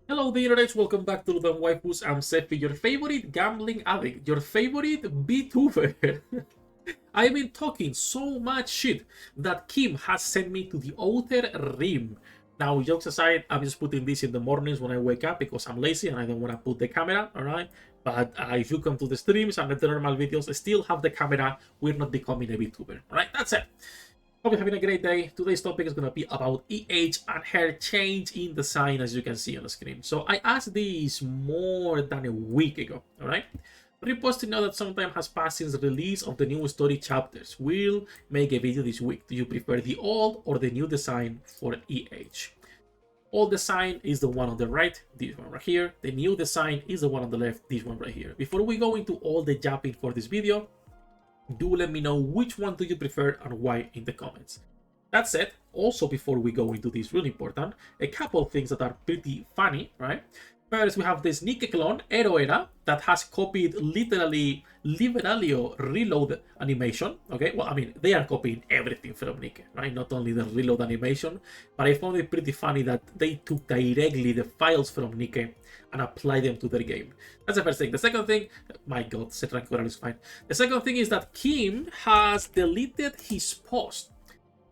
Hello the internet, welcome back to the Waifus. I'm Sefhi, your favorite gambling addict, your favorite VTuber. I've been talking so much shit that Kim has sent me to the outer rim. Now, jokes aside, I'm just putting this in the mornings when I wake up because I'm lazy and I don't want to put the camera, alright? But if you come to the streams and the normal videos, I still have the camera. We're not becoming a VTuber, alright? That's it. Hope you're having a great day. Today's topic is going to be about EH and her change in design, as you can see on the screen. So I asked this more than a week ago, alright? Reposting now that some time has passed since the release of the new story chapters. We'll make a video this week. Do you prefer the old or the new design for EH? Old design is the one on the right, this one right here. The new design is the one on the left, this one right here. Before we go into all the japping for this video, do let me know which one do you prefer and why in the comments. That said, also before we go into this, really important, a couple of things that are pretty funny, right? First, we have this NIKKE clone, Eroera, that has copied literally Liberalio reload animation, okay? Well, I mean, they are copying everything from NIKKE, right? Not only the reload animation, but I found it pretty funny that they took directly the files from NIKKE and applied them to their game. That's the first thing. The second thing, my god, Setran Coral is fine. The second thing is that Kim has deleted his post.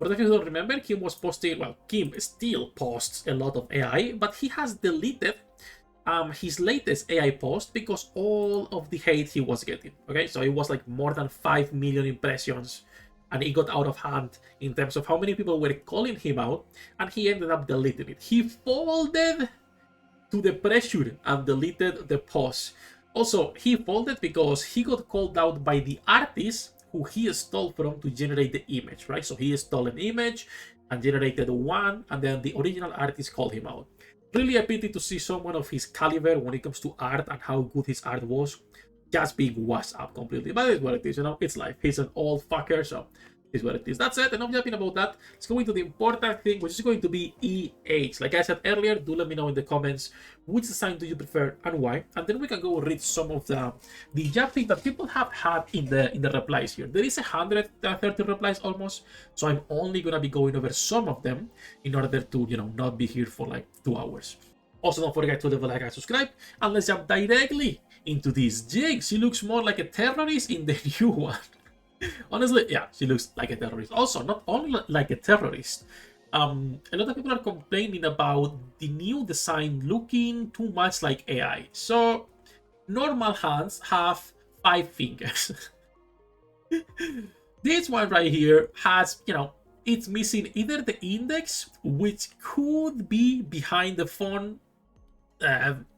For those of you who don't remember, Kim was posting, well, Kim still posts a lot of AI, but he has deleted his latest AI post because all of the hate he was getting. Okay, so it was like more than 5 million impressions, and it got out of hand in terms of how many people were calling him out, and he ended up deleting it. He folded to the pressure and deleted the post. Also, he folded because he got called out by the artist who he stole from to generate the image, right? So he stole an image and generated one, and then the original artist called him out. Really a pity to see someone of his caliber when it comes to art and how good his art was just being washed up completely. But it's what it is, you know, it's life. He's an old fucker, so it's what it is. That's it, enough yapping about that. Let's go into the important thing, which is going to be EH. Like I said earlier, do let me know in the comments which design do you prefer and why, and then we can go read some of the yapping that people have had in the replies here. There is 130 replies almost, so I'm only gonna be going over some of them in order to, you know, not be here for like 2 hours. Also, don't forget to leave a like and subscribe, and let's jump directly into this. Jake, she looks more like a terrorist in the new one. Honestly, yeah, she looks like a terrorist. Also, not only like a terrorist, a lot of people are complaining about the new design looking too much like AI. So, normal hands have 5 fingers. This one right here has, you know, it's missing either the index, which could be behind the phone.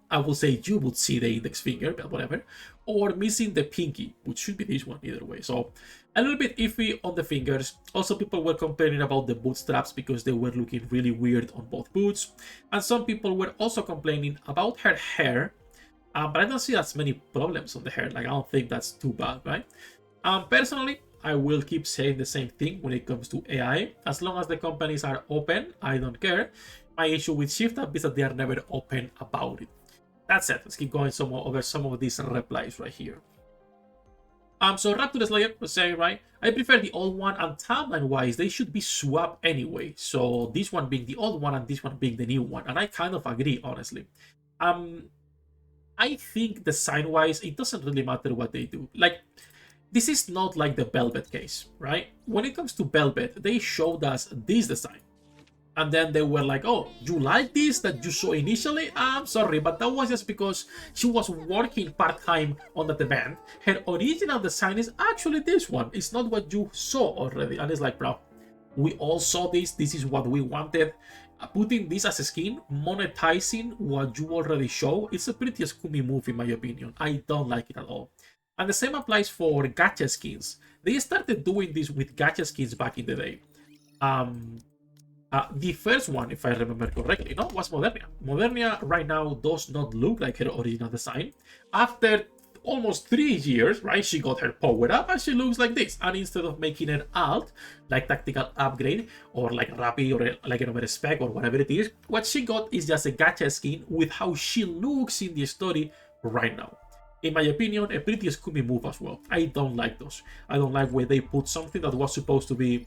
I will say you would see the index finger, but whatever, or missing the pinky, which should be this one either way. So a little bit iffy on the fingers. Also, people were complaining about the bootstraps because they were looking really weird on both boots, and some people were also complaining about her hair, but I don't see as many problems on the hair. Like, I don't think that's too bad, right? Personally, I will keep saying the same thing when it comes to AI. As long as the companies are open, I don't care. My issue with ShiftUp is that they are never open about it. That's it. Let's keep going over some of these replies right here. So Raptor Slayer was saying, right, I prefer the old one, and timeline-wise, they should be swapped anyway. So this one being the old one and this one being the new one. And I kind of agree, honestly. I think design-wise, it doesn't really matter what they do. Like, this is not like the Velvet case, right? When it comes to Velvet, they showed us this design. And then they were like, oh, you like this that you saw initially? I'm sorry, but that was just because she was working part-time on that event. Her original design is actually this one. It's not what you saw already. And it's like, bro, we all saw this. This is what we wanted. Putting this as a skin, monetizing what you already show, it's a pretty scummy move in my opinion. I don't like it at all. And the same applies for gacha skins. They started doing this with gacha skins back in the day. The first one, if I remember correctly, no, was Modernia. Modernia right now does not look like her original design. After almost 3 years, right, she got her power up and she looks like this. And instead of making her alt, like tactical upgrade, or like Rappi, or like another spec, or whatever it is, what she got is just a gacha skin with how she looks in the story right now. In my opinion, a pretty scummy move as well. I don't like those. I don't like where they put something that was supposed to be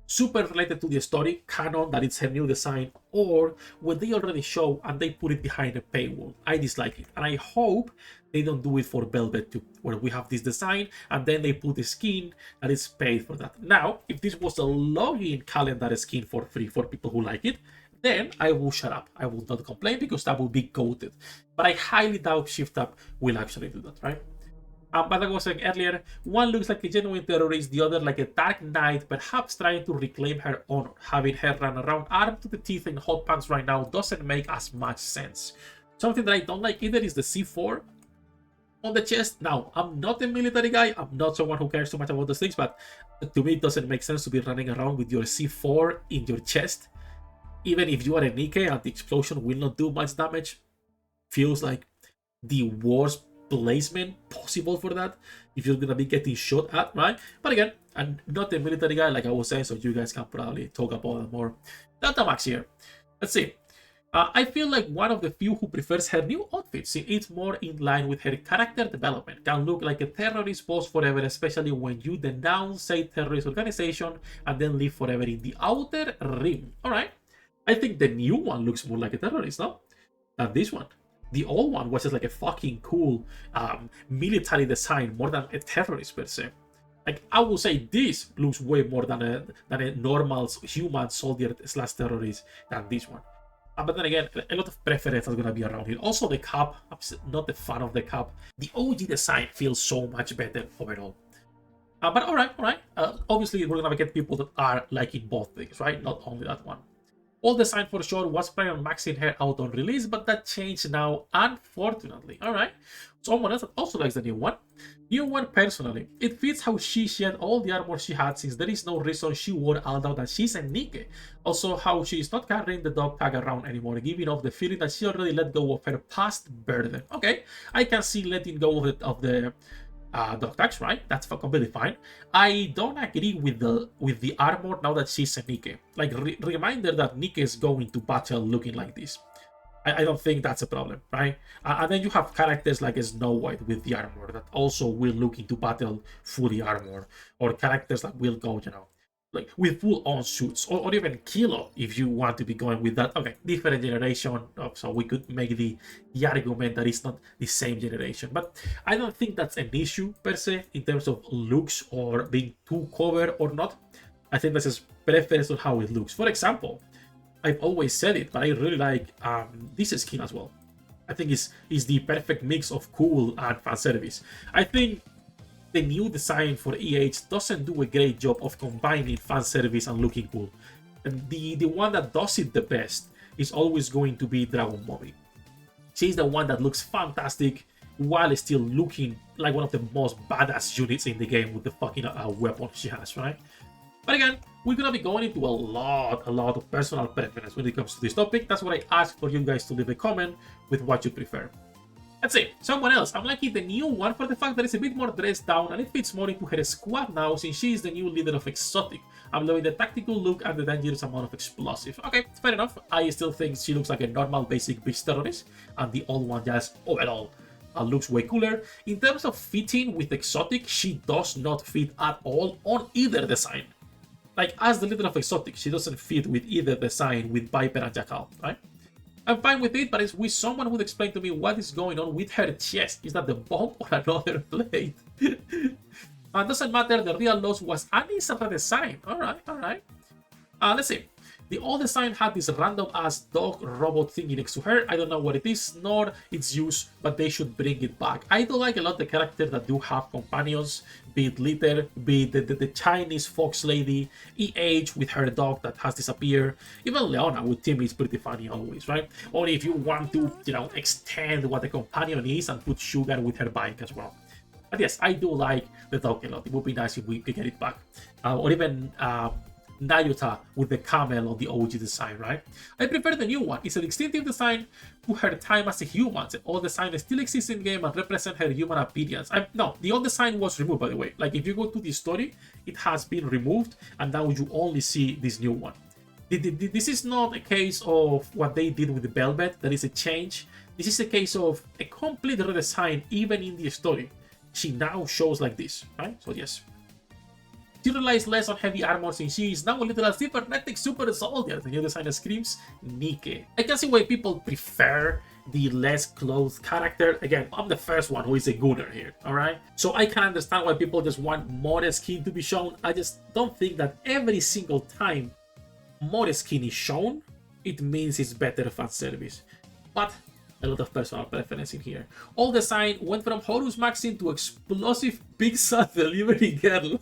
super related to the story, canon, that it's her new design, or when they already show and they put it behind a paywall. I dislike it, and I hope they don't do it for Velvet too, where we have this design and then they put the skin that is paid for that. Now, if this was a login calendar skin for free for people who like it, then I will shut up. I will not complain because that will be goated. But I highly doubt Shift Up will actually do that, right? But like I was saying earlier, one looks like a genuine terrorist, the other like a dark knight, perhaps trying to reclaim her honor. Having her run around armed to the teeth in hot pants right now doesn't make as much sense. Something that I don't like either is the C4 on the chest. Now, I'm not a military guy, I'm not someone who cares too much about those things, but to me it doesn't make sense to be running around with your C4 in your chest. Even if you are a NIKKE and the explosion will not do much damage, feels like the worst placement possible for that if you're gonna be getting shot at, right? But again, I'm not a military guy like I was saying, so you guys can probably talk about it more. Delta Max here. Let's see. I feel like one of the few who prefers her new outfit, since it's more in line with her character development. Can look like a terrorist boss forever, especially when you denounce a terrorist organization and then live forever in the outer rim. Alright. I think the new one looks more like a terrorist, no? Than this one. The old one was just like a fucking cool military design more than a terrorist per se. Like, I would say this looks way more than a normal human soldier slash terrorist than this one. But then again, a lot of preference is going to be around here. Also, the cap, I'm not a fan of the cap. The OG design feels so much better overall. But alright. Obviously, we're going to get people that are liking both things, right? Not only that one. Old design for sure was planning on maxing her out on release, but that changed now, unfortunately. Alright, someone else that also likes the new one. New one personally. It fits how she shed all the armor she had, since there is no reason she wore all out that she's a NIKKE. Also, how she is not carrying the dog tag around anymore, giving off the feeling that she already let go of her past burden. Okay, I can see letting go of the dog tags, right? That's completely fine. I don't agree with the armor now that she's a NIKKE. Like, reminder that NIKKE is going to battle looking like this. I don't think that's a problem, right? And then you have characters like Snow White with the armor that also will look into battle fully armor, or characters that will go, you know, like with full-on suits, or even Kilo if you want to be going with that. Okay, different generation, so we could make the argument that it's not the same generation, but I don't think that's an issue per se in terms of looks or being too covered or not. I think that's just preference on how it looks. For example, I've always said it, but I really like this skin as well. I think it's the perfect mix of cool and fan service. I think the new design for EH doesn't do a great job of combining fan service and looking cool. And the one that does it the best is always going to be Dragon Mobi. She's the one that looks fantastic while still looking like one of the most badass units in the game with the fucking weapon she has, right? But again, we're gonna be going into a lot of personal preference when it comes to this topic. That's what I asked for you guys to leave a comment with what you prefer. Let's see, someone else. I'm liking the new one for the fact that it's a bit more dressed down and it fits more into her squad now, since she is the new leader of Exotic. I'm loving the tactical look and the dangerous amount of explosive. Okay, fair enough. I still think she looks like a normal basic beach terrorist, and the old one just overall looks way cooler. In terms of fitting with Exotic, she does not fit at all on either design. Like, as the leader of Exotic, she doesn't fit with either design with Viper and Jackal, right? I'm fine with it, but it's with someone who would explain to me what is going on with her chest. Is that the bomb or another plate? Doesn't matter, the real loss was Annie's redesign. Alright. Let's see. The old design had this random ass dog robot thingy next to her. I don't know what it is, nor its use, but they should bring it back. I do like a lot the characters that do have companions, be it Litter, be it the Chinese fox lady, EH with her dog that has disappeared. Even Leona with Timmy is pretty funny always, right? Or if you want to, you know, extend what a companion is and put Sugar with her bike as well. But yes, I do like the dog a lot. It would be nice if we could get it back. Or even Nayuta with the camel on the OG design, right? I prefer the new one. It's a distinctive design to her time as a human. The old design still exists in game and represent her human appearance. No, the old design was removed, by the way. Like, if you go to the story, it has been removed, and now you only see this new one. This is not a case of what they did with the Velvet. That is a change. This is a case of a complete redesign, even in the story. She now shows like this, right? So yes. She relies less on heavy armor since she is now a literal cybernetic super soldier. The new design screams NIKKE. I can see why people prefer the less clothed character. Again, I'm the first one who is a gunner here, alright? So I can understand why people just want more skin to be shown. I just don't think that every single time more skin is shown, it means it's better fan service. But a lot of personal preference in here. All design went from Horus Maxim to explosive pizza delivery girl.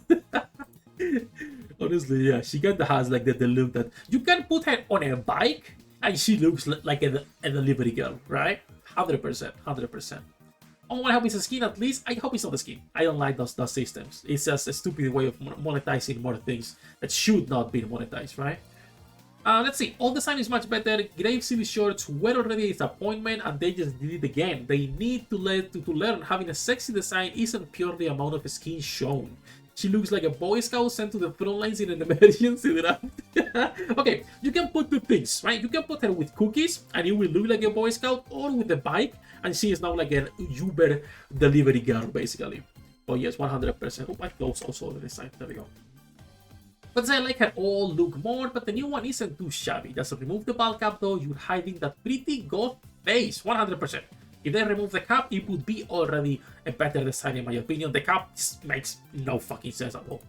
Honestly, yeah, she kinda has like the look that you can put her on a bike and she looks like a delivery girl, right? 100%, 100%. Oh, I hope it's a skin at least. I hope it's not a skin. I don't like those systems. It's just a stupid way of monetizing more things that should not be monetized, right? Let's see. All design is much better. Grave silly shorts were already a disappointment and they just did it again. They need to learn having a sexy design isn't purely the amount of skin shown. She looks like a Boy Scout sent to the front lines in an emergency draft. Okay, you can put two things, right? You can put her with cookies and it will look like a Boy Scout, or with a bike and she is now like an Uber delivery girl, basically. Oh yes, 100%. Oh, I close also the design. There we go. But I like her all look more, but the new one isn't too shabby. Just remove the ball cap though, you're hiding that pretty goth face, 100%. If they remove the cap, it would be already a better design in my opinion. The cap just makes no fucking sense at all.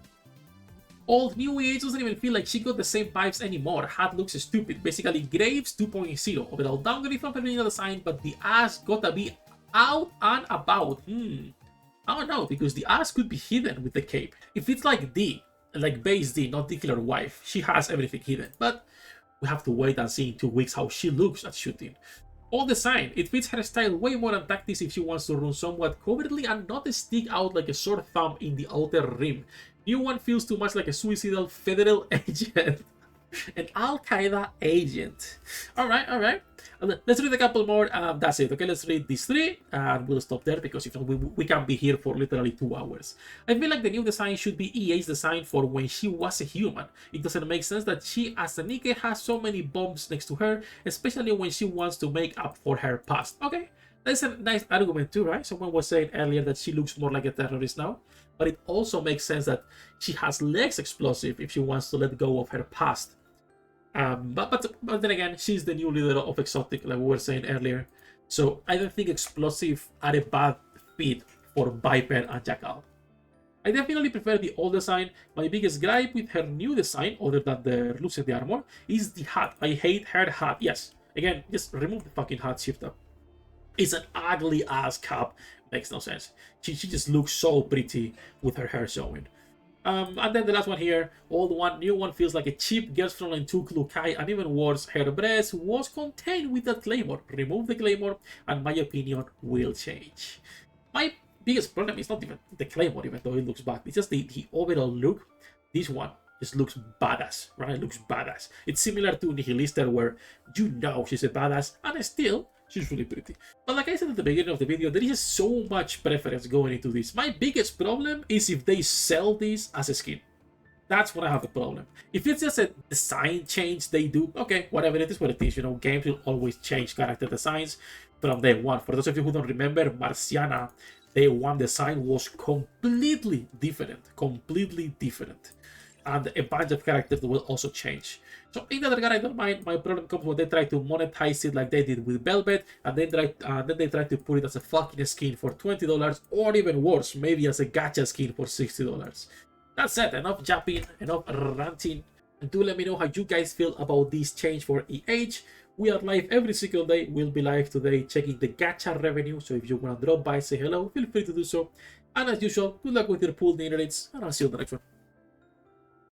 Old new age doesn't even feel like she got the same vibes anymore. Hat looks stupid. Basically, Graves 2.0. Overall downgrade from the original design, but the ass gotta be out and about. I don't know, because the ass could be hidden with the cape. If it's like D, like base D, not the killer wife, she has everything hidden. But we have to wait and see in 2 weeks how she looks at shooting. All design, it fits her style way more than tactics if she wants to run somewhat covertly and not stick out like a sore thumb in the outer rim. New one feels too much like a suicidal federal agent. An Al-Qaeda agent. Alright. Let's read a couple more. That's it. Okay, let's read these 3 and we'll stop there because if not, we can be here for literally 2 hours. I feel like the new design should be EA's design for when she was a human. It doesn't make sense that she, as a NIKKE, has so many bombs next to her, especially when she wants to make up for her past. Okay, that's a nice argument too, right? Someone was saying earlier that she looks more like a terrorist now, but it also makes sense that she has less explosive if she wants to let go of her past. But then again, she's the new leader of Exotic, like we were saying earlier. So I don't think explosive are a bad fit for Viper and Jackal. I definitely prefer the old design. My biggest gripe with her new design, other than the looks of the armor, is the hat. I hate her hat. Yes, again, just remove the fucking hat shifter. It's an ugly ass cap. Makes no sense. She just looks so pretty with her hair showing. And then the last one here, new one feels like a cheap Girls from Line 2 Klukai, and even worse, her breast was contained with that claymore. Remove the claymore, and my opinion will change. My biggest problem is not even the claymore, even though it looks bad. It's just the overall look. This one just looks badass, right? It looks badass. It's similar to Nihilister, where you know she's a badass, and still, she's really pretty. But like I said at the beginning of the video, there is so much preference going into this. My biggest problem is if they sell this as a skin. That's when I have a problem. If it's just a design change they do, okay, whatever, it is what it is. You know, games will always change character designs from day one. For those of you who don't remember, Marciana, day one design was completely different. And a bunch of characters will also change. So in that regard, I don't mind. My problem comes when they try to monetize it like they did with Velvet, and then they try to put it as a fucking skin for $20, or even worse, maybe as a gacha skin for $60. That's it. Enough japping, enough ranting. And do let me know how you guys feel about this change for EH. We are live every single day. We'll be live today checking the gacha revenue. So if you want to drop by, say hello, feel free to do so. And as usual, good luck with your pool needs, and I'll see you in the next one.